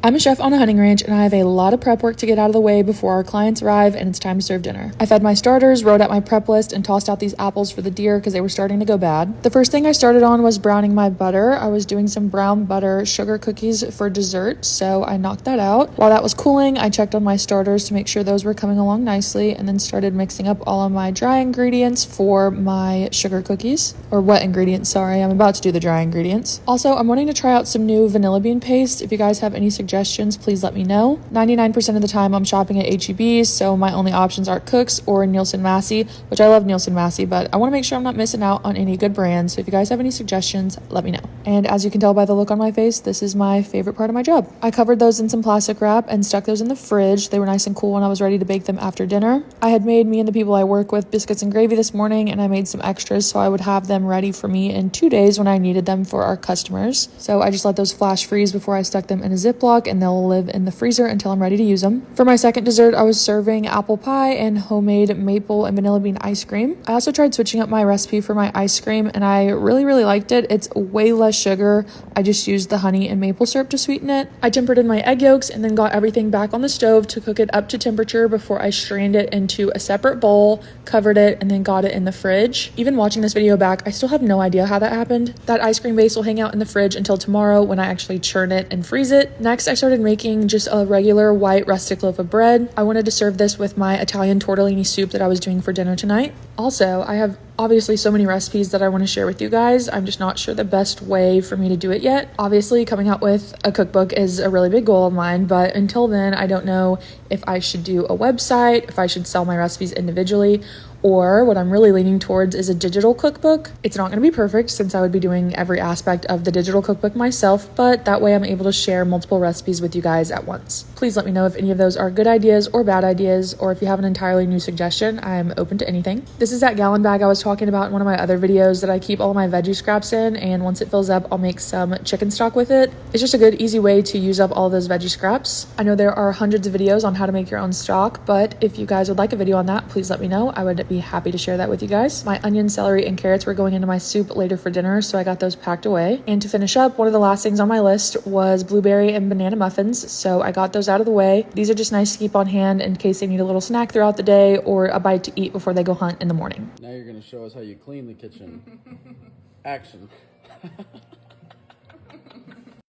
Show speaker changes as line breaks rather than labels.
I'm a chef on a hunting ranch and I have a lot of prep work to get out of the way before our clients arrive and it's time to serve dinner. I fed my starters, wrote out my prep list, and tossed out these apples for the deer because they were starting to go bad. The first thing I started on was browning my butter. I was doing some brown butter sugar cookies for dessert, so I knocked that out. While that was cooling, I checked on my starters to make sure those were coming along nicely and then started mixing up all of my dry ingredients for my sugar cookies. Or wet ingredients, sorry. I'm about to do the dry ingredients. Also, I'm wanting to try out some new vanilla bean paste. If you guys have any suggestions, please let me know. 99% of the time I'm shopping at H-E-B's, so my only options are Cook's or Nielsen Massey, which I love Nielsen Massey, but I want to make sure I'm not missing out on any good brands. So if you guys have any suggestions, let me know. And as you can tell by the look on my face, this is my favorite part of my job. I covered those in some plastic wrap and stuck those in the fridge. They were nice and cool when I was ready to bake them after dinner. I had made me and the people I work with biscuits and gravy this morning, and I made some extras so I would have them ready for me in 2 days when I needed them for our customers. So I just let those flash freeze before I stuck them in a Ziploc, and they'll live in the freezer until I'm ready to use them. For my second dessert, I was serving apple pie and homemade maple and vanilla bean ice cream. I also tried switching up my recipe for my ice cream, and I really liked it. It's way less sugar. I just used the honey and maple syrup to sweeten it. I tempered in my egg yolks and then got everything back on the stove to cook it up to temperature before I strained it into a separate bowl, covered it, and then got it in the fridge. Even watching this video back, I still have no idea how that happened. That ice cream base will hang out in the fridge until tomorrow when I actually churn it and freeze it. Next, I started making just a regular white rustic loaf of bread. I wanted to serve this with my Italian tortellini soup that I was doing for dinner tonight. Also, I have obviously so many recipes that I want to share with you guys. I'm just not sure the best way for me to do it yet. Obviously, coming out with a cookbook is a really big goal of mine, but until then, I don't know if I should do a website, if I should sell my recipes individually, or what I'm really leaning towards is a digital cookbook. It's not going to be perfect since I would be doing every aspect of the digital cookbook myself, but that way I'm able to share multiple recipes with you guys at once. Please let me know if any of those are good ideas or bad ideas, or if you have an entirely new suggestion. I'm open to anything. This is that gallon bag I was talking about in one of my other videos that I keep all my veggie scraps in, and once it fills up, I'll make some chicken stock with it. It's just a good, easy way to use up all those veggie scraps. I know there are hundreds of videos on how to make your own stock, but if you guys would like a video on that, please let me know. I would be happy to share that with you guys. My onion, celery, and carrots were going into my soup later for dinner, so I got those packed away. And to finish up, one of the last things on my list was blueberry and banana muffins, so I got those out of the way. These are just nice to keep on hand in case they need a little snack throughout the day or a bite to eat before they go hunt in the morning.
Now you're going to show us how you clean the kitchen. Action.